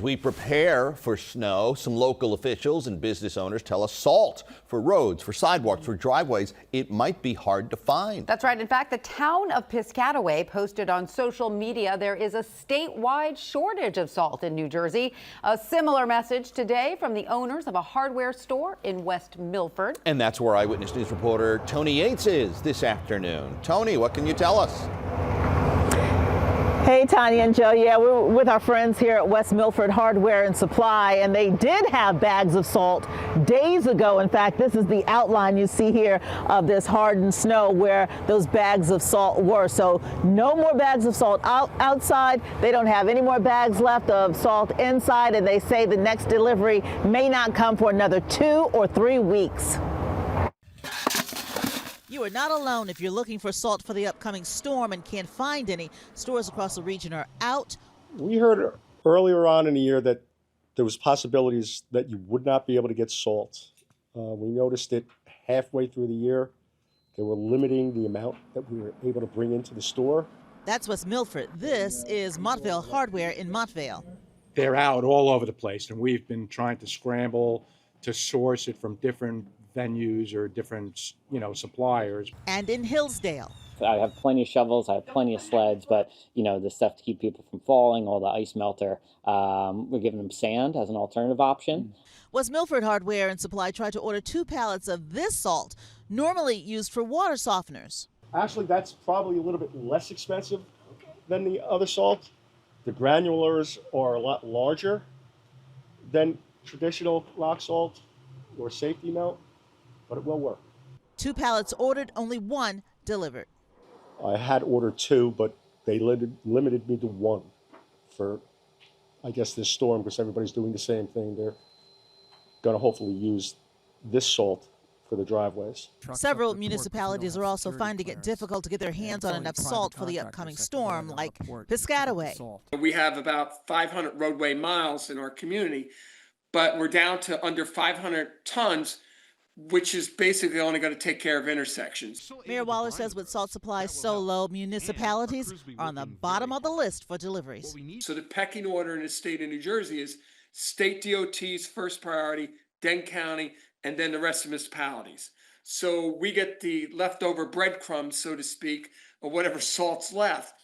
We prepare for snow. Some local officials and business owners tell us salt for roads, for sidewalks, for driveways, it might be hard to find. That's right. In fact, the town of Piscataway posted on social media there is a statewide shortage of salt in New Jersey. A similar message today from the owners of a hardware store in West Milford. And that's where Eyewitness News reporter Tony Yates is this afternoon. Tony, what can you tell us? Hey, Tanya and Joe. Yeah, we're with our friends here at West Milford Hardware and Supply, and they did have bags of salt days ago. In fact, this is the outline you see here of this hardened snow where those bags of salt were. So no more bags of salt outside. They don't have any more bags left of salt inside, and they say the next delivery may not come for another 2 or 3 weeks. You are not alone if you're looking for salt for the upcoming storm and can't find any. Stores across the region are out. We heard earlier on in the year that there was possibilities that you would not be able to get salt. We noticed it halfway through the year. They were limiting the amount that we were able to bring into the store. That's West Milford. This is Montvale Hardware in Montvale. They're out all over the place, and we've been trying to scramble to source it from different venues or different, suppliers. And in Hillsdale. I have plenty of shovels, I have plenty of sleds, but, the stuff to keep people from falling, all the ice melter, we're giving them sand as an alternative option. West Milford Hardware and Supply tried to order 2 pallets of this salt, normally used for water softeners. Actually, that's probably a little bit less expensive than the other salt. The granulars are a lot larger than traditional rock salt or safety melt, but it will work. 2 pallets ordered, only 1 delivered. I had ordered 2, but they limited me to 1 for, I guess, this storm, because everybody's doing the same thing. They're going to hopefully use this salt for the driveways. Several municipalities are also finding it difficult to get their hands on enough salt for the upcoming storm, like Piscataway. We have about 500 roadway miles in our community, but we're down to under 500 tons, which is basically only going to take care of intersections. Mayor Waller says with salt supplies so low, municipalities are on the bottom of the list for deliveries. So the pecking order in the state of New Jersey is state DOT's first priority, then county, and then the rest of municipalities. So we get the leftover breadcrumbs, so to speak, or whatever salt's left.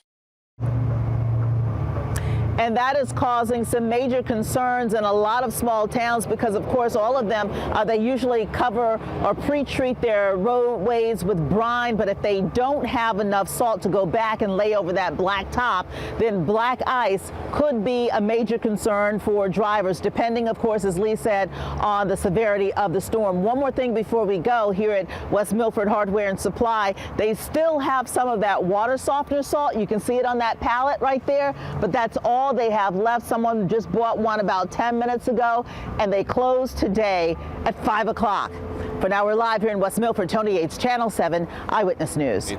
And that is causing some major concerns in a lot of small towns because, of course, all of them, they usually cover or pre-treat their roadways with brine. But if they don't have enough salt to go back and lay over that black top, then black ice could be a major concern for drivers, depending, of course, as Lee said, on the severity of the storm. One more thing before we go, here at West Milford Hardware and Supply, they still have some of that water softener salt. You can see it on that pallet right there, but that's all they have left. Someone just bought one about 10 minutes ago, and they closed today at 5 o'clock. For now, we're live here in West Milford. Tony Yates, Channel 7 Eyewitness News.